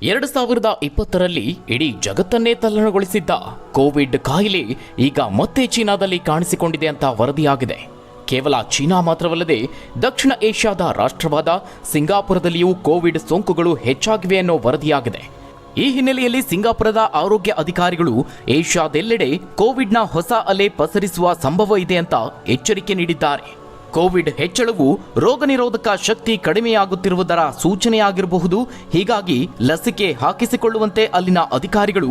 2020ರಲ್ಲಿ ಇಡೀ ಜಗತ್ತನ್ನೇ ತಲ್ಲಣಗೊಳಿಸಿದ್ದ ಕೋವಿಡ್ ಕಾಯಿಲೆ ಈಗ ಮತ್ತೆ ಚೀನಾದಲ್ಲಿ ಕಾಣಿಸಿಕೊಂಡಿದೆ ಅಂತ ವರದಿಯಾಗಿದೆ. ಕೇವಲ ಚೀನಾ ಮಾತ್ರವಲ್ಲದೆ ದಕ್ಷಿಣ ಏಷ್ಯಾದ ರಾಷ್ಟ್ರವಾದ ಸಿಂಗಾಪುರದಲ್ಲಿಯೂ ಕೋವಿಡ್ ಸೋಂಕುಗಳು ಹೆಚ್ಚಾಗಿವೆ ಅನ್ನೋ ವರದಿಯಾಗಿದೆ. ಈ ಹಿನ್ನೆಲೆಯಲ್ಲಿ ಸಿಂಗಾಪುರದ ಆರೋಗ್ಯ ಅಧಿಕಾರಿಗಳು ಏಷ್ಯಾದೆಲ್ಲೆಡೆ ಕೋವಿಡ್ನ ಹೊಸ ಅಲೆ ಪಸರಿಸುವ ಸಂಭವ ಇದೆ ಅಂತ ಎಚ್ಚರಿಕೆ ನೀಡಿದ್ದಾರೆ. ಕೋವಿಡ್ ಹೆಚ್ಚಳವು ರೋಗ ನಿರೋಧಕ ಶಕ್ತಿ ಕಡಿಮೆಯಾಗುತ್ತಿರುವುದರ ಸೂಚನೆಯಾಗಿರಬಹುದು. ಹೀಗಾಗಿ ಲಸಿಕೆ ಹಾಕಿಸಿಕೊಳ್ಳುವಂತೆ ಅಲ್ಲಿನ ಅಧಿಕಾರಿಗಳು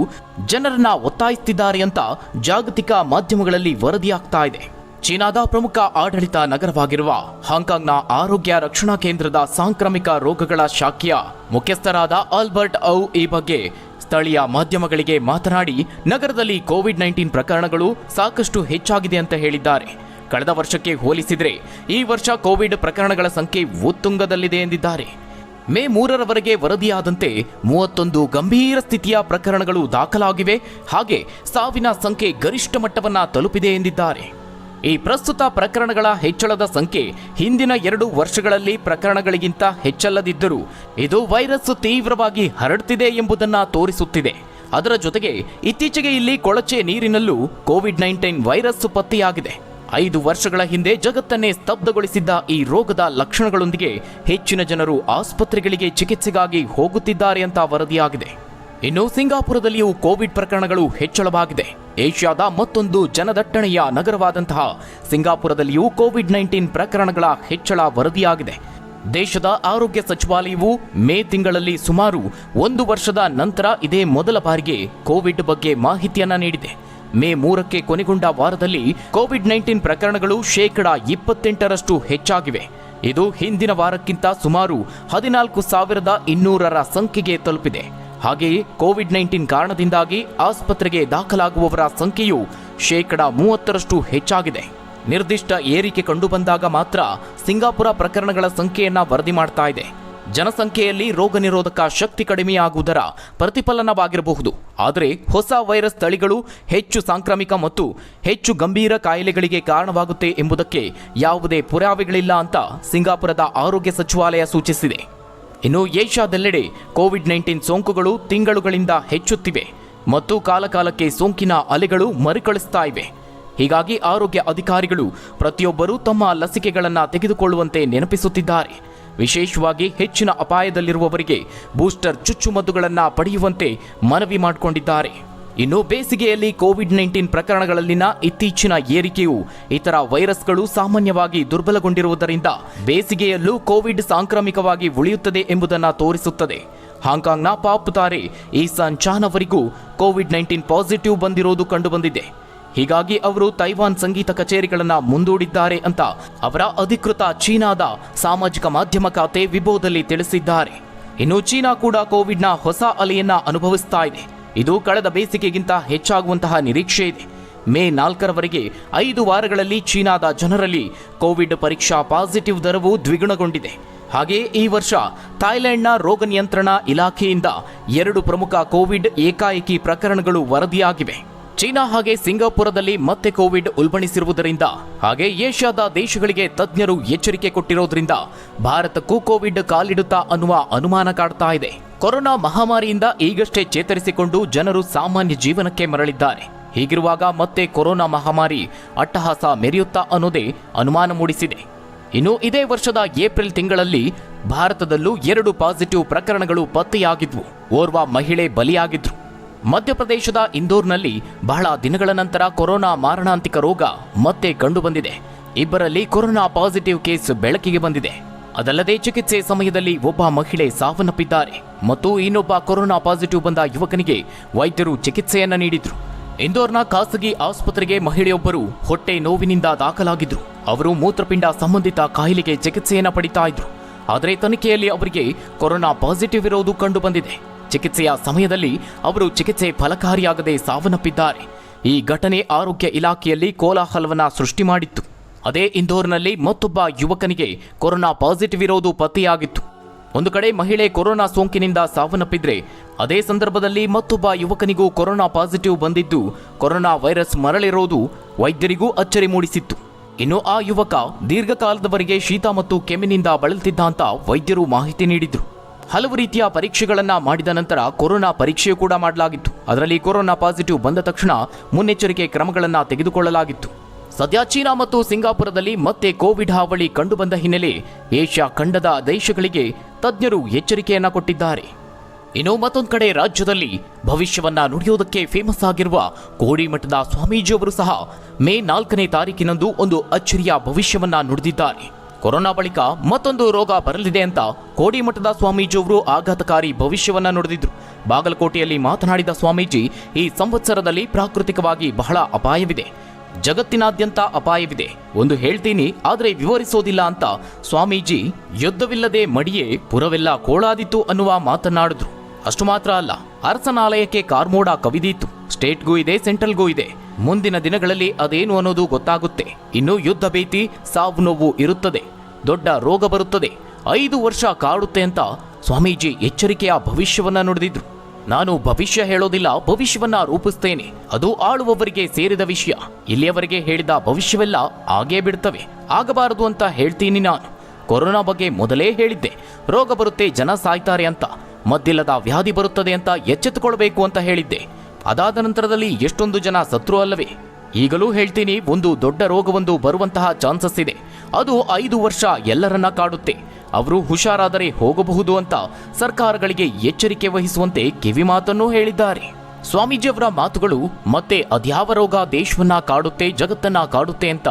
ಜನರನ್ನ ಒತ್ತಾಯಿಸುತ್ತಿದ್ದಾರೆ ಅಂತ ಜಾಗತಿಕ ಮಾಧ್ಯಮಗಳಲ್ಲಿ ವರದಿಯಾಗ್ತಾ ಇದೆ. ಚೀನಾದ ಪ್ರಮುಖ ಆಡಳಿತ ನಗರವಾಗಿರುವ ಹಾಂಗ್ಕಾಂಗ್ನ ಆರೋಗ್ಯ ರಕ್ಷಣಾ ಕೇಂದ್ರದ ಸಾಂಕ್ರಾಮಿಕ ರೋಗಗಳ ಶಾಖೆಯ ಮುಖ್ಯಸ್ಥರಾದ ಆಲ್ಬರ್ಟ್ ಔ ಈ ಬಗ್ಗೆ ಸ್ಥಳೀಯ ಮಾಧ್ಯಮಗಳಿಗೆ ಮಾತನಾಡಿ, ನಗರದಲ್ಲಿ ಕೋವಿಡ್-19 ಪ್ರಕರಣಗಳು ಸಾಕಷ್ಟು ಹೆಚ್ಚಾಗಿದೆ ಅಂತ ಹೇಳಿದ್ದಾರೆ. ಕಳೆದ ವರ್ಷಕ್ಕೆ ಹೋಲಿಸಿದರೆ ಈ ವರ್ಷ ಕೋವಿಡ್ ಪ್ರಕರಣಗಳ ಸಂಖ್ಯೆ ಉತ್ತುಂಗದಲ್ಲಿದೆ ಎಂದಿದ್ದಾರೆ. ಮೇ 3ರವರೆಗೆ ವರದಿಯಾದಂತೆ 31 ಗಂಭೀರ ಸ್ಥಿತಿಯ ಪ್ರಕರಣಗಳು ದಾಖಲಾಗಿವೆ. ಹಾಗೆ ಸಾವಿನ ಸಂಖ್ಯೆ ಗರಿಷ್ಠ ಮಟ್ಟವನ್ನ ತಲುಪಿದೆ ಎಂದಿದ್ದಾರೆ. ಈ ಪ್ರಸ್ತುತ ಪ್ರಕರಣಗಳ ಹೆಚ್ಚಳದ ಸಂಖ್ಯೆ ಹಿಂದಿನ 2 ವರ್ಷಗಳಲ್ಲಿ ಪ್ರಕರಣಗಳಿಗಿಂತ ಹೆಚ್ಚಲ್ಲದಿದ್ದರೂ ಇದು ವೈರಸ್ ತೀವ್ರವಾಗಿ ಹರಡುತ್ತಿದೆ ಎಂಬುದನ್ನು ತೋರಿಸುತ್ತಿದೆ. ಅದರ ಜೊತೆಗೆ ಇತ್ತೀಚೆಗೆ ಇಲ್ಲಿ ಕೊಳಚೆ ನೀರಿನಲ್ಲೂ ಕೋವಿಡ್-19 ವೈರಸ್ ಪತ್ತೆಯಾಗಿದೆ. 5 ವರ್ಷಗಳ ಹಿಂದೆ ಜಗತ್ತನ್ನೇ ಸ್ತಬ್ಧಗೊಳಿಸಿದ್ದ ಈ ರೋಗದ ಲಕ್ಷಣಗಳೊಂದಿಗೆ ಹೆಚ್ಚಿನ ಜನರು ಆಸ್ಪತ್ರೆಗಳಿಗೆ ಚಿಕಿತ್ಸೆಗಾಗಿ ಹೋಗುತ್ತಿದ್ದಾರೆ ಅಂತ ವರದಿಯಾಗಿದೆ. ಇನ್ನು ಸಿಂಗಾಪುರದಲ್ಲಿಯೂ ಕೋವಿಡ್ ಪ್ರಕರಣಗಳು ಹೆಚ್ಚಳವಾಗಿದೆ. ಏಷ್ಯಾದ ಮತ್ತೊಂದು ಜನದಟ್ಟಣೆಯ ನಗರವಾದಂತಹ ಸಿಂಗಾಪುರದಲ್ಲಿಯೂ ಕೋವಿಡ್-19 ಪ್ರಕರಣಗಳ ಹೆಚ್ಚಳ ವರದಿಯಾಗಿದೆ. ದೇಶದ ಆರೋಗ್ಯ ಸಚಿವಾಲಯವು ಮೇ ತಿಂಗಳಲ್ಲಿ ಸುಮಾರು 1 ವರ್ಷದ ನಂತರ ಇದೇ ಮೊದಲ ಬಾರಿಗೆ ಕೋವಿಡ್ ಬಗ್ಗೆ ಮಾಹಿತಿಯನ್ನ ನೀಡಿದೆ. ಮೇ 3ಕ್ಕೆ ಕೊನೆಗೊಂಡ ವಾರದಲ್ಲಿ ಕೋವಿಡ್-19 ಪ್ರಕರಣಗಳು 28% ಹೆಚ್ಚಾಗಿವೆ. ಇದು ಹಿಂದಿನ ವಾರಕ್ಕಿಂತ ಸುಮಾರು 14,200ರ ಸಂಖ್ಯೆಗೆ ತಲುಪಿದೆ. ಹಾಗೆಯೇ ಕೋವಿಡ್-19 ಕಾರಣದಿಂದಾಗಿ ಆಸ್ಪತ್ರೆಗೆ ದಾಖಲಾಗುವವರ ಸಂಖ್ಯೆಯು 30% ಹೆಚ್ಚಾಗಿದೆ. ನಿರ್ದಿಷ್ಟ ಏರಿಕೆ ಕಂಡುಬಂದಾಗ ಮಾತ್ರ ಸಿಂಗಾಪುರ ಪ್ರಕರಣಗಳ ಸಂಖ್ಯೆಯನ್ನ ವರದಿ ಮಾಡ್ತಾ ಇದೆ. ಜನಸಂಖ್ಯೆಯಲ್ಲಿ ರೋಗ ನಿರೋಧಕ ಶಕ್ತಿ ಕಡಿಮೆಯಾಗುವುದರ ಪ್ರತಿಫಲನವಾಗಿರಬಹುದು. ಆದರೆ ಹೊಸ ವೈರಸ್ ತಳಿಗಳು ಹೆಚ್ಚು ಸಾಂಕ್ರಾಮಿಕ ಮತ್ತು ಹೆಚ್ಚು ಗಂಭೀರ ಕಾಯಿಲೆಗಳಿಗೆ ಕಾರಣವಾಗುತ್ತೆ ಎಂಬುದಕ್ಕೆ ಯಾವುದೇ ಪುರಾವೆಗಳಿಲ್ಲ ಅಂತ ಸಿಂಗಾಪುರದ ಆರೋಗ್ಯ ಸಚಿವಾಲಯ ಸೂಚಿಸಿದೆ. ಇನ್ನು ಏಷ್ಯಾದೆಲ್ಲೆಡೆ ಕೋವಿಡ್-19 ಸೋಂಕುಗಳು ತಿಂಗಳುಗಳಿಂದ ಹೆಚ್ಚುತ್ತಿವೆ ಮತ್ತು ಕಾಲಕಾಲಕ್ಕೆ ಸೋಂಕಿನ ಅಲೆಗಳು ಮರುಕಳಿಸ್ತಾ ಇವೆ. ಹೀಗಾಗಿ ಆರೋಗ್ಯ ಅಧಿಕಾರಿಗಳು ಪ್ರತಿಯೊಬ್ಬರೂ ತಮ್ಮ ಲಸಿಕೆಗಳನ್ನು ತೆಗೆದುಕೊಳ್ಳುವಂತೆ ನೆನಪಿಸುತ್ತಿದ್ದಾರೆ. ವಿಶೇಷವಾಗಿ ಹೆಚ್ಚಿನ ಅಪಾಯದಲ್ಲಿರುವವರಿಗೆ ಬೂಸ್ಟರ್ ಚುಚ್ಚುಮದ್ದುಗಳನ್ನು ಪಡೆಯುವಂತೆ ಮನವಿ ಮಾಡಿಕೊಂಡಿದ್ದಾರೆ. ಇನ್ನು ಬೇಸಿಗೆಯಲ್ಲಿ ಕೋವಿಡ್-19 ಪ್ರಕರಣಗಳಲ್ಲಿನ ಇತ್ತೀಚಿನ ಏರಿಕೆಯು ಇತರ ವೈರಸ್ಗಳು ಸಾಮಾನ್ಯವಾಗಿ ದುರ್ಬಲಗೊಂಡಿರುವುದರಿಂದ ಬೇಸಿಗೆಯಲ್ಲೂ ಕೋವಿಡ್ ಸಾಂಕ್ರಾಮಿಕವಾಗಿ ಉಳಿಯುತ್ತದೆ ಎಂಬುದನ್ನು ತೋರಿಸುತ್ತದೆ. ಹಾಂಗ್ಕಾಂಗ್ನ ಪಾಪ್ ತಾರೆ ಈಸಾನ್ ಚಾನ್ ಅವರಿಗೂ ಕೋವಿಡ್-19 ಪಾಸಿಟಿವ್ ಬಂದಿರೋದು ಕಂಡುಬಂದಿದೆ. ಹೀಗಾಗಿ ಅವರು ತೈವಾನ್ ಸಂಗೀತ ಕಚೇರಿಗಳನ್ನು ಮುಂದೂಡಿದ್ದಾರೆ ಅಂತ ಅವರ ಅಧಿಕೃತ ಚೀನಾದ ಸಾಮಾಜಿಕ ಮಾಧ್ಯಮ ಖಾತೆ ವಿಬೋದಲ್ಲಿ ತಿಳಿಸಿದ್ದಾರೆ. ಇನ್ನು ಚೀನಾ ಕೂಡ ಕೋವಿಡ್ನ ಹೊಸ ಅಲೆಯನ್ನ ಅನುಭವಿಸ್ತಾ ಇದೆ. ಇದು ಕಳೆದ ಬೇಸಿಗೆಗಿಂತ ಹೆಚ್ಚಾಗುವಂತಹ ನಿರೀಕ್ಷೆ ಇದೆ. ಮೇ 4ರವರೆಗೆ 5 ವಾರಗಳಲ್ಲಿ ಚೀನಾದ ಜನರಲ್ಲಿ ಕೋವಿಡ್ ಪರೀಕ್ಷಾ ಪಾಸಿಟಿವ್ ದರವು ದ್ವಿಗುಣಗೊಂಡಿದೆ. ಹಾಗೆಯೇ ಈ ವರ್ಷ ಥಾಯ್ಲೆಂಡ್ನ ರೋಗ ನಿಯಂತ್ರಣ ಇಲಾಖೆಯಿಂದ 2 ಪ್ರಮುಖ ಕೋವಿಡ್ ಏಕಾಏಕಿ ಪ್ರಕರಣಗಳು ವರದಿಯಾಗಿವೆ. ಚೀನಾ ಹಾಗೆ ಸಿಂಗಾಪುರದಲ್ಲಿ ಮತ್ತೆ ಕೋವಿಡ್ ಉಲ್ಬಣಿಸಿರುವುದರಿಂದ ಹಾಗೆ ಏಷ್ಯಾದ ದೇಶಗಳಿಗೆ ತಜ್ಞರು ಎಚ್ಚರಿಕೆ ಕೊಟ್ಟಿರೋದ್ರಿಂದ ಭಾರತಕ್ಕೂ ಕೋವಿಡ್ ಕಾಲಿಡುತ್ತಾ ಅನ್ನುವ ಅನುಮಾನ ಕಾಡ್ತಾ ಇದೆ. ಕೊರೋನಾ ಮಹಾಮಾರಿಯಿಂದ ಈಗಷ್ಟೇ ಚೇತರಿಸಿಕೊಂಡು ಜನರು ಸಾಮಾನ್ಯ ಜೀವನಕ್ಕೆ ಮರಳಿದ್ದಾರೆ. ಹೀಗಿರುವಾಗ ಮತ್ತೆ ಕೊರೋನಾ ಮಹಾಮಾರಿ ಅಟ್ಟಹಾಸ ಮೆರೆಯುತ್ತಾ ಅನ್ನೋದೇ ಅನುಮಾನ ಮೂಡಿಸಿದೆ. ಇನ್ನು ಇದೇ ವರ್ಷದ ಏಪ್ರಿಲ್ ತಿಂಗಳಲ್ಲಿ ಭಾರತದಲ್ಲೂ 2 ಪಾಸಿಟಿವ್ ಪ್ರಕರಣಗಳು ಪತ್ತೆಯಾಗಿದ್ವು. ಓರ್ವ ಮಹಿಳೆ ಬಲಿಯಾಗಿದ್ರು. ಮಧ್ಯಪ್ರದೇಶದ ಇಂದೋರ್ನಲ್ಲಿ ಬಹಳ ದಿನಗಳ ನಂತರ ಕೊರೋನಾ ಮಾರಣಾಂತಿಕ ರೋಗ ಮತ್ತೆ ಕಂಡುಬಂದಿದೆ. 2ರಲ್ಲಿ ಕೊರೋನಾ ಪಾಸಿಟಿವ್ ಕೇಸ್ ಬೆಳಕಿಗೆ ಬಂದಿದೆ. ಅದಲ್ಲದೆ ಚಿಕಿತ್ಸೆ ಸಮಯದಲ್ಲಿ ಒಬ್ಬ ಮಹಿಳೆ ಸಾವನ್ನಪ್ಪಿದ್ದಾರೆ ಮತ್ತು ಇನ್ನೊಬ್ಬ ಕೊರೋನಾ ಪಾಸಿಟಿವ್ ಬಂದ ಯುವಕನಿಗೆ ವೈದ್ಯರು ಚಿಕಿತ್ಸೆಯನ್ನ ನೀಡಿದ್ರು. ಇಂದೋರ್ನ ಖಾಸಗಿ ಆಸ್ಪತ್ರೆಗೆ ಮಹಿಳೆಯೊಬ್ಬರು ಹೊಟ್ಟೆ ನೋವಿನಿಂದ ದಾಖಲಾಗಿದ್ರು. ಅವರು ಮೂತ್ರಪಿಂಡ ಸಂಬಂಧಿತ ಕಾಯಿಲೆಗೆ ಚಿಕಿತ್ಸೆಯನ್ನ ಪಡಿತಾ ಇದ್ರು. ಆದರೆ ತನಿಖೆಯಲ್ಲಿ ಅವರಿಗೆ ಕೊರೋನಾ ಪಾಸಿಟಿವ್ ಇರೋದು ಕಂಡುಬಂದಿದೆ. ಚಿಕಿತ್ಸೆಯ ಸಮಯದಲ್ಲಿ ಅವರು ಚಿಕಿತ್ಸೆ ಫಲಕಾರಿಯಾಗದೆ ಸಾವನ್ನಪ್ಪಿದ್ದಾರೆ. ಈ ಘಟನೆ ಆರೋಗ್ಯ ಇಲಾಖೆಯಲ್ಲಿ ಕೋಲಾಹಲವನ್ನ ಸೃಷ್ಟಿ ಮಾಡಿತ್ತು. ಅದೇ ಇಂದೋರ್ನಲ್ಲಿ ಮತ್ತೊಬ್ಬ ಯುವಕನಿಗೆ ಕೊರೋನಾ ಪಾಸಿಟಿವ್ ಇರೋದು ಪತ್ತೆಯಾಗಿತ್ತು. ಒಂದು ಕಡೆ ಮಹಿಳೆ ಕೊರೋನಾ ಸೋಂಕಿನಿಂದ ಸಾವನ್ನಪ್ಪಿದ್ರೆ, ಅದೇ ಸಂದರ್ಭದಲ್ಲಿ ಮತ್ತೊಬ್ಬ ಯುವಕನಿಗೂ ಕೊರೋನಾ ಪಾಸಿಟಿವ್ ಬಂದಿದ್ದು ಕೊರೋನಾ ವೈರಸ್ ಮರಳಿರೋದು ವೈದ್ಯರಿಗೂ ಅಚ್ಚರಿ ಮೂಡಿಸಿತ್ತು. ಇನ್ನು ಆ ಯುವಕ ದೀರ್ಘಕಾಲದವರೆಗೆ ಶೀತ ಮತ್ತು ಕೆಮ್ಮಿನಿಂದ ಬಳಲುತ್ತಿದ್ದ ಅಂತ ವೈದ್ಯರು ಮಾಹಿತಿ ನೀಡಿದ್ರು. ಹಲವು ರೀತಿಯ ಪರೀಕ್ಷೆಗಳನ್ನ ಮಾಡಿದ ನಂತರ ಕೊರೋನಾ ಪರೀಕ್ಷೆಯೂ ಕೂಡ ಮಾಡಲಾಗಿತ್ತು. ಅದರಲ್ಲಿ ಕೊರೋನಾ ಪಾಸಿಟಿವ್ ಬಂದ ತಕ್ಷಣ ಮುನ್ನೆಚ್ಚರಿಕೆ ಕ್ರಮಗಳನ್ನು ತೆಗೆದುಕೊಳ್ಳಲಾಗಿತ್ತು. ಸದ್ಯ ಚೀನಾ ಮತ್ತು ಸಿಂಗಾಪುರದಲ್ಲಿ ಮತ್ತೆ ಕೋವಿಡ್ ಹಾವಳಿ ಕಂಡುಬಂದ ಹಿನ್ನೆಲೆ ಏಷ್ಯಾ ಖಂಡದ ದೇಶಗಳಿಗೆ ತಜ್ಞರು ಎಚ್ಚರಿಕೆಯನ್ನ ಕೊಟ್ಟಿದ್ದಾರೆ. ಇನ್ನು ಮತ್ತೊಂದು ಕಡೆ ರಾಜ್ಯದಲ್ಲಿ ಭವಿಷ್ಯವನ್ನ ನುಡಿಯೋದಕ್ಕೆ ಫೇಮಸ್ ಆಗಿರುವ ಕೋಡಿಮಠದ ಸ್ವಾಮೀಜಿಯವರು ಸಹ ಮೇ 4ನೇ ತಾರೀಕಿನಂದು ಒಂದು ಅಚ್ಚರಿಯ ಭವಿಷ್ಯವನ್ನ ನುಡಿದಿದ್ದಾರೆ. ಕೊರೋನಾ ಬಳಿಕ ಮತ್ತೊಂದು ರೋಗ ಬರಲಿದೆ ಅಂತ ಕೋಡಿಮಠದ ಸ್ವಾಮೀಜಿಯವರು ಆಘಾತಕಾರಿ ಭವಿಷ್ಯವನ್ನ ನುಡಿದಿದ್ರು. ಬಾಗಲಕೋಟೆಯಲ್ಲಿ ಮಾತನಾಡಿದ ಸ್ವಾಮೀಜಿ, ಈ ಸಂವತ್ಸರದಲ್ಲಿ ಪ್ರಾಕೃತಿಕವಾಗಿ ಬಹಳ ಅಪಾಯವಿದೆ, ಜಗತ್ತಿನಾದ್ಯಂತ ಅಪಾಯವಿದೆ. ಒಂದು ಹೇಳ್ತೀನಿ ಆದರೆ ವಿವರಿಸೋದಿಲ್ಲ ಅಂತ ಸ್ವಾಮೀಜಿ ಯುದ್ಧವಿಲ್ಲದೆ ಮಡಿಯೇ ಪುರವೆಲ್ಲ ಕೋಳಾದಿತ್ತು ಅನ್ನುವ ಮಾತನಾಡಿದ್ರು. ಅಷ್ಟು ಮಾತ್ರ ಅಲ್ಲ, ಅರಸನಾಲಯಕ್ಕೆ ಕಾರ್ಮೋಡ ಕವಿದೀತು. ಸ್ಟೇಟ್ಗೂ ಇದೆ, ಸೆಂಟ್ರಲ್ಗೂ ಇದೆ. ಮುಂದಿನ ದಿನಗಳಲ್ಲಿ ಅದೇನು ಅನ್ನೋದು ಗೊತ್ತಾಗುತ್ತೆ. ಇನ್ನು ಯುದ್ಧ ಭೀತಿ, ಸಾವು ನೋವು ಇರುತ್ತದೆ, ದೊಡ್ಡ ರೋಗ ಬರುತ್ತದೆ, 5 ವರ್ಷ ಕಾಡುತ್ತೆ ಅಂತ ಸ್ವಾಮೀಜಿ ಎಚ್ಚರಿಕೆಯ ಭವಿಷ್ಯವನ್ನ ನುಡಿದಿದ್ರು. ನಾನು ಭವಿಷ್ಯ ಹೇಳೋದಿಲ್ಲ, ಭವಿಷ್ಯವನ್ನ ರೂಪಿಸ್ತೇನೆ, ಅದು ಆಳುವವರಿಗೆ ಸೇರಿದ ವಿಷಯ. ಇಲ್ಲಿಯವರೆಗೆ ಹೇಳಿದ ಭವಿಷ್ಯವೆಲ್ಲ ಆಗೇ ಬಿಡ್ತವೆ, ಆಗಬಾರದು ಅಂತ ಹೇಳ್ತೀನಿ. ನಾನು ಕೊರೋನಾ ಬಗ್ಗೆ ಮೊದಲೇ ಹೇಳಿದ್ದೆ, ರೋಗ ಬರುತ್ತೆ, ಜನ ಸಾಯ್ತಾರೆ ಅಂತ, ಮದ್ದಿಲ್ಲದ ವ್ಯಾಧಿ ಬರುತ್ತದೆ ಅಂತ ಎಚ್ಚೆತ್ತುಕೊಳ್ಬೇಕು ಅಂತ ಹೇಳಿದ್ದೆ. ಅದಾದ ನಂತರದಲ್ಲಿ ಎಷ್ಟೊಂದು ಜನ ಸತ್ರು ಅಲ್ಲವೇ? ಈಗಲೂ ಹೇಳ್ತೀನಿ, ಒಂದು ದೊಡ್ಡ ರೋಗವೊಂದು ಬರುವಂತಹ ಚಾನ್ಸಸ್ ಇದೆ. ಅದು 5 ವರ್ಷ ಎಲ್ಲರನ್ನ ಕಾಡುತ್ತೆ. ಅವರು ಹುಷಾರಾದರೆ ಹೋಗಬಹುದು ಅಂತ ಸರ್ಕಾರಗಳಿಗೆ ಎಚ್ಚರಿಕೆ ವಹಿಸುವಂತೆ ಕಿವಿ ಮಾತನ್ನು ಹೇಳಿದ್ದಾರೆ. ಸ್ವಾಮೀಜಿಯವರ ಮಾತುಗಳು ಮತ್ತೆ ಅದ್ಯಾವ ರೋಗ ದೇಶವನ್ನ ಕಾಡುತ್ತೆ, ಜಗತ್ತನ್ನ ಕಾಡುತ್ತೆ ಅಂತ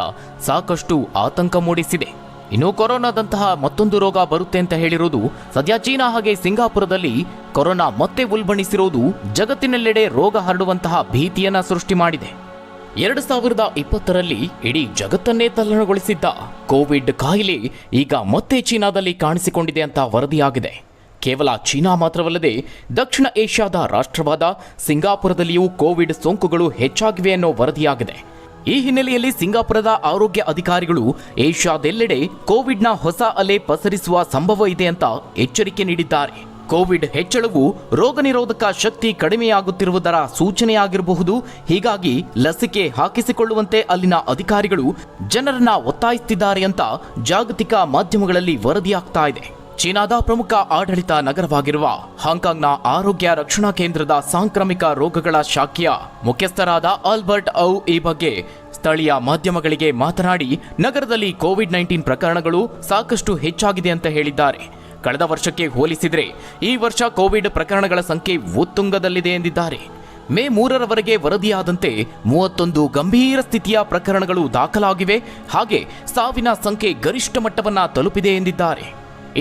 ಸಾಕಷ್ಟು ಆತಂಕ ಮೂಡಿಸಿದೆ. ಇನ್ನು ಕೊರೋನಾದಂತಹ ಮತ್ತೊಂದು ರೋಗ ಬರುತ್ತೆ ಅಂತ ಹೇಳಿರೋದು ಸದ್ಯ ಚೀನಾ ಹಾಗೆ ಸಿಂಗಾಪುರದಲ್ಲಿ ಕೊರೋನಾ ಮತ್ತೆ ಉಲ್ಬಣಿಸಿರೋದು ಜಗತ್ತಿನೆಲ್ಲೆಡೆ ರೋಗ ಹರಡುವಂತಹ ಭೀತಿಯನ್ನ ಸೃಷ್ಟಿ ಮಾಡಿದೆ. 2020ರಲ್ಲಿ ಇಡೀ ಜಗತ್ತನ್ನೇ ತಲ್ಲಣಗೊಳಿಸಿದ್ದ ಕೋವಿಡ್ ಕಾಯಿಲೆ ಈಗ ಮತ್ತೆ ಚೀನಾದಲ್ಲಿ ಕಾಣಿಸಿಕೊಂಡಿದೆ ಅಂತ ವರದಿಯಾಗಿದೆ. ಕೇವಲ ಚೀನಾ ಮಾತ್ರವಲ್ಲದೆ ದಕ್ಷಿಣ ಏಷ್ಯಾದ ರಾಷ್ಟ್ರವಾದ ಸಿಂಗಾಪುರದಲ್ಲಿಯೂ ಕೋವಿಡ್ ಸೋಂಕುಗಳು ಹೆಚ್ಚಾಗಿವೆ ಅನ್ನೋ ವರದಿಯಾಗಿದೆ. ಈ ಹಿನ್ನೆಲೆಯಲ್ಲಿ ಸಿಂಗಾಪುರದ ಆರೋಗ್ಯ ಅಧಿಕಾರಿಗಳು ಏಷ್ಯಾದೆಲ್ಲೆಡೆ ಕೋವಿಡ್ನ ಹೊಸ ಅಲೆ ಪಸರಿಸುವ ಸಂಭವ ಇದೆ ಅಂತ ಎಚ್ಚರಿಕೆ ನೀಡಿದ್ದಾರೆ. ಕೋವಿಡ್ ಹೆಚ್ಚಳವು ರೋಗ ನಿರೋಧಕ ಶಕ್ತಿ ಕಡಿಮೆಯಾಗುತ್ತಿರುವುದರ ಸೂಚನೆಯಾಗಿರಬಹುದು. ಹೀಗಾಗಿ ಲಸಿಕೆ ಹಾಕಿಸಿಕೊಳ್ಳುವಂತೆ ಅಲ್ಲಿನ ಅಧಿಕಾರಿಗಳು ಜನರನ್ನ ಒತ್ತಾಯಿಸುತ್ತಿದ್ದಾರೆ ಅಂತ ಜಾಗತಿಕ ಮಾಧ್ಯಮಗಳಲ್ಲಿ ವರದಿಯಾಗ್ತಾ ಇದೆ. ಚೀನಾದ ಪ್ರಮುಖ ಆಡಳಿತ ನಗರವಾಗಿರುವ ಹಾಂಗ್ಕಾಂಗ್ನ ಆರೋಗ್ಯ ರಕ್ಷಣಾ ಕೇಂದ್ರದ ಸಾಂಕ್ರಾಮಿಕ ರೋಗಗಳ ಶಾಖೆಯ ಮುಖ್ಯಸ್ಥರಾದ ಆಲ್ಬರ್ಟ್ ಔ ಈ ಬಗ್ಗೆ ಸ್ಥಳೀಯ ಮಾಧ್ಯಮಗಳಿಗೆ ಮಾತನಾಡಿ, ನಗರದಲ್ಲಿ ಕೋವಿಡ್-19 ಪ್ರಕರಣಗಳು ಸಾಕಷ್ಟು ಹೆಚ್ಚಾಗಿದೆ ಅಂತ ಹೇಳಿದ್ದಾರೆ. ಕಳೆದ ವರ್ಷಕ್ಕೆ ಹೋಲಿಸಿದರೆ ಈ ವರ್ಷ ಕೋವಿಡ್ ಪ್ರಕರಣಗಳ ಸಂಖ್ಯೆ ಉತ್ತುಂಗದಲ್ಲಿದೆ ಎಂದಿದ್ದಾರೆ. ಮೇ 3ರವರೆಗೆ ವರದಿಯಾದಂತೆ 31 ಗಂಭೀರ ಸ್ಥಿತಿಯ ಪ್ರಕರಣಗಳು ದಾಖಲಾಗಿವೆ. ಹಾಗೆ ಸಾವಿನ ಸಂಖ್ಯೆ ಗರಿಷ್ಠ ಮಟ್ಟವನ್ನ ತಲುಪಿದೆ ಎಂದಿದ್ದಾರೆ.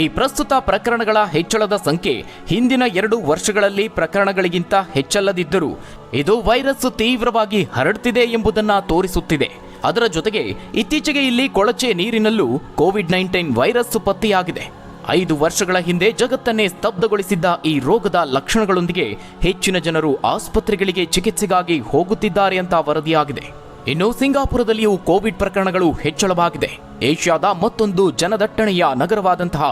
ಈ ಪ್ರಸ್ತುತ ಪ್ರಕರಣಗಳ ಹೆಚ್ಚಳದ ಸಂಖ್ಯೆ ಹಿಂದಿನ 2 ವರ್ಷಗಳಲ್ಲಿ ಪ್ರಕರಣಗಳಿಗಿಂತ ಹೆಚ್ಚಲ್ಲದಿದ್ದರೂ ಇದು ವೈರಸ್ ತೀವ್ರವಾಗಿ ಹರಡುತ್ತಿದೆ ಎಂಬುದನ್ನು ತೋರಿಸುತ್ತಿದೆ. ಅದರ ಜೊತೆಗೆ ಇತ್ತೀಚೆಗೆ ಇಲ್ಲಿ ಕೊಳಚೆ ನೀರಿನಲ್ಲೂ ಕೋವಿಡ್-19 ವೈರಸ್ ಪತ್ತೆಯಾಗಿದೆ. 5 ವರ್ಷಗಳ ಹಿಂದೆ ಜಗತ್ತನ್ನೇ ಸ್ತಬ್ಧಗೊಳಿಸಿದ್ದ ಈ ರೋಗದ ಲಕ್ಷಣಗಳೊಂದಿಗೆ ಹೆಚ್ಚಿನ ಜನರು ಆಸ್ಪತ್ರೆಗಳಿಗೆ ಚಿಕಿತ್ಸೆಗಾಗಿ ಹೋಗುತ್ತಿದ್ದಾರೆ ಅಂತ ವರದಿಯಾಗಿದೆ. ಇನ್ನು ಸಿಂಗಾಪುರದಲ್ಲಿಯೂ ಕೋವಿಡ್ ಪ್ರಕರಣಗಳು ಹೆಚ್ಚಳವಾಗಿದೆ. ಏಷ್ಯಾದ ಮತ್ತೊಂದು ಜನದಟ್ಟಣೆಯ ನಗರವಾದಂತಹ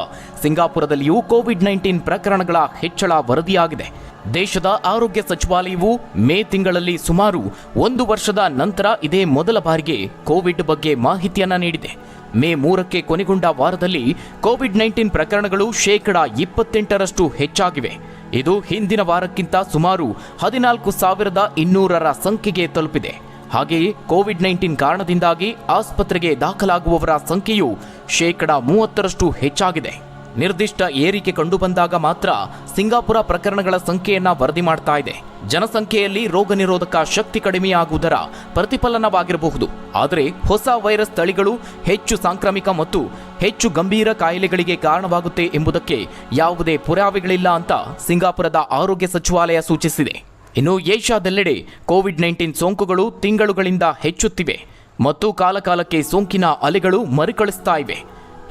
ಸಿಂಗಾಪುರದಲ್ಲಿಯೂ ಕೋವಿಡ್-19 ಪ್ರಕರಣಗಳ ಹೆಚ್ಚಳ ವರದಿಯಾಗಿದೆ. ದೇಶದ ಆರೋಗ್ಯ ಸಚಿವಾಲಯವು ಮೇ ತಿಂಗಳಲ್ಲಿ ಸುಮಾರು 1 ವರ್ಷದ ನಂತರ ಇದೇ ಮೊದಲ ಬಾರಿಗೆ ಕೋವಿಡ್ ಬಗ್ಗೆ ಮಾಹಿತಿಯನ್ನ ನೀಡಿದೆ. ಮೇ 3ಕ್ಕೆ ಕೊನೆಗೊಂಡ ವಾರದಲ್ಲಿ ಕೋವಿಡ್-19 ಪ್ರಕರಣಗಳು 28% ಹೆಚ್ಚಾಗಿವೆ. ಇದು ಹಿಂದಿನ ವಾರಕ್ಕಿಂತ ಸುಮಾರು 14,200ರ ಸಂಖ್ಯೆಗೆ ತಲುಪಿದೆ. ಹಾಗೆಯೇ ಕೋವಿಡ್-19 ಕಾರಣದಿಂದಾಗಿ ಆಸ್ಪತ್ರೆಗೆ ದಾಖಲಾಗುವವರ ಸಂಖ್ಯೆಯು 30% ಹೆಚ್ಚಾಗಿದೆ. ನಿರ್ದಿಷ್ಟ ಏರಿಕೆ ಕಂಡುಬಂದಾಗ ಮಾತ್ರ ಸಿಂಗಾಪುರ ಪ್ರಕರಣಗಳ ಸಂಖ್ಯೆಯನ್ನ ವರದಿ ಮಾಡ್ತಾ ಇದೆ. ಜನಸಂಖ್ಯೆಯಲ್ಲಿ ರೋಗ ನಿರೋಧಕ ಶಕ್ತಿ ಕಡಿಮೆಯಾಗುವುದರ ಪ್ರತಿಫಲನವಾಗಿರಬಹುದು. ಆದರೆ ಹೊಸ ವೈರಸ್ ತಳಿಗಳು ಹೆಚ್ಚು ಸಾಂಕ್ರಾಮಿಕ ಮತ್ತು ಹೆಚ್ಚು ಗಂಭೀರ ಕಾಯಿಲೆಗಳಿಗೆ ಕಾರಣವಾಗುತ್ತೆ ಎಂಬುದಕ್ಕೆ ಯಾವುದೇ ಪುರಾವೆಗಳಿಲ್ಲ ಅಂತ ಸಿಂಗಾಪುರದ ಆರೋಗ್ಯ ಸಚಿವಾಲಯ ಸೂಚಿಸಿದೆ. ಇನ್ನು ಏಷ್ಯಾದೆಲ್ಲೆಡೆ ಕೋವಿಡ್-19 ಸೋಂಕುಗಳು ತಿಂಗಳುಗಳಿಂದ ಹೆಚ್ಚುತ್ತಿವೆ ಮತ್ತು ಕಾಲಕಾಲಕ್ಕೆ ಸೋಂಕಿನ ಅಲೆಗಳು ಮರುಕಳಿಸ್ತಾ ಇವೆ.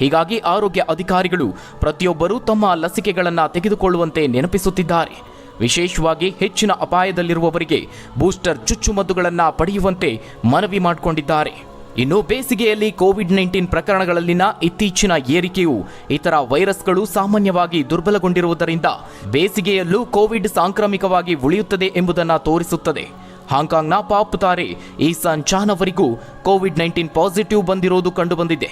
ಹೀಗಾಗಿ ಆರೋಗ್ಯ ಅಧಿಕಾರಿಗಳು ಪ್ರತಿಯೊಬ್ಬರೂ ತಮ್ಮ ಲಸಿಕೆಗಳನ್ನು ತೆಗೆದುಕೊಳ್ಳುವಂತೆ ನೆನಪಿಸುತ್ತಿದ್ದಾರೆ. ವಿಶೇಷವಾಗಿ ಹೆಚ್ಚಿನ ಅಪಾಯದಲ್ಲಿರುವವರಿಗೆ ಬೂಸ್ಟರ್ ಚುಚ್ಚುಮದ್ದುಗಳನ್ನು ಪಡೆಯುವಂತೆ ಮನವಿ ಮಾಡಿಕೊಂಡಿದ್ದಾರೆ. ಇನ್ನು ಬೇಸಿಗೆಯಲ್ಲಿ ಕೋವಿಡ್-19 ಪ್ರಕರಣಗಳಲ್ಲಿನ ಇತ್ತೀಚಿನ ಏರಿಕೆಯು ಇತರ ವೈರಸ್ಗಳು ಸಾಮಾನ್ಯವಾಗಿ ದುರ್ಬಲಗೊಂಡಿರುವುದರಿಂದ ಬೇಸಿಗೆಯಲ್ಲೂ ಕೋವಿಡ್ ಸಾಂಕ್ರಾಮಿಕವಾಗಿ ಉಳಿಯುತ್ತದೆ ಎಂಬುದನ್ನು ತೋರಿಸುತ್ತದೆ. ಹಾಂಗ್ಕಾಂಗ್ನ ಪಾಪ್ ತಾರೆ ಈಸಾನ್ ಚಾನ್ ಅವರಿಗೂ ಕೋವಿಡ್-19 ಪಾಸಿಟಿವ್ ಬಂದಿರೋದು ಕಂಡುಬಂದಿದೆ.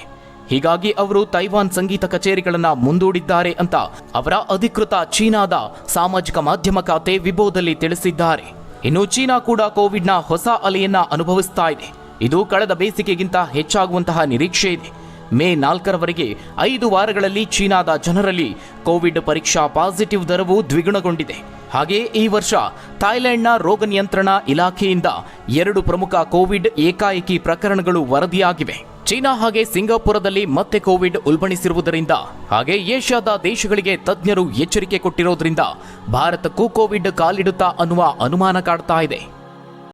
ಹೀಗಾಗಿ ಅವರು ತೈವಾನ್ ಸಂಗೀತ ಕಚೇರಿಗಳನ್ನ ಮುಂದೂಡಿದ್ದಾರೆ ಅಂತ ಅವರ ಅಧಿಕೃತ ಚೀನಾದ ಸಾಮಾಜಿಕ ಮಾಧ್ಯಮ ಖಾತೆ ವಿಬೋದಲ್ಲಿ ತಿಳಿಸಿದ್ದಾರೆ. ಇನ್ನು ಚೀನಾ ಕೂಡ ಕೋವಿಡ್ನ ಹೊಸ ಅಲೆಯನ್ನ ಅನುಭವಿಸ್ತಾ ಇದೆ. ಇದು ಕಳೆದ ಬೇಸಿಗೆಗಿಂತ ಹೆಚ್ಚಾಗುವಂತಹ ನಿರೀಕ್ಷೆ ಇದೆ. ಮೇ 4ರವರೆಗೆ 5 ವಾರಗಳಲ್ಲಿ ಚೀನಾದ ಜನರಲ್ಲಿ ಕೋವಿಡ್ ಪರೀಕ್ಷಾ ಪಾಸಿಟಿವ್ ದರವು ದ್ವಿಗುಣಗೊಂಡಿದೆ. ಹಾಗೆಯೇ ಈ ವರ್ಷ ಥಾಯ್ಲೆಂಡ್ನ ರೋಗ ನಿಯಂತ್ರಣ ಇಲಾಖೆಯಿಂದ 2 ಪ್ರಮುಖ ಕೋವಿಡ್ ಏಕಾಏಕಿ ಪ್ರಕರಣಗಳು ವರದಿಯಾಗಿವೆ. ಚೀನಾ ಹಾಗೆ ಸಿಂಗಾಪುರದಲ್ಲಿ ಮತ್ತೆ ಕೋವಿಡ್ ಉಲ್ಬಣಿಸಿರುವುದರಿಂದ ಹಾಗೆ ಏಷ್ಯಾದ ದೇಶಗಳಿಗೆ ತಜ್ಞರು ಎಚ್ಚರಿಕೆ ಕೊಟ್ಟಿರೋದ್ರಿಂದ ಭಾರತಕ್ಕೂ ಕೋವಿಡ್ ಕಾಲಿಡುತ್ತಾ ಅನ್ನುವ ಅನುಮಾನ ಕಾಡ್ತಾ ಇದೆ.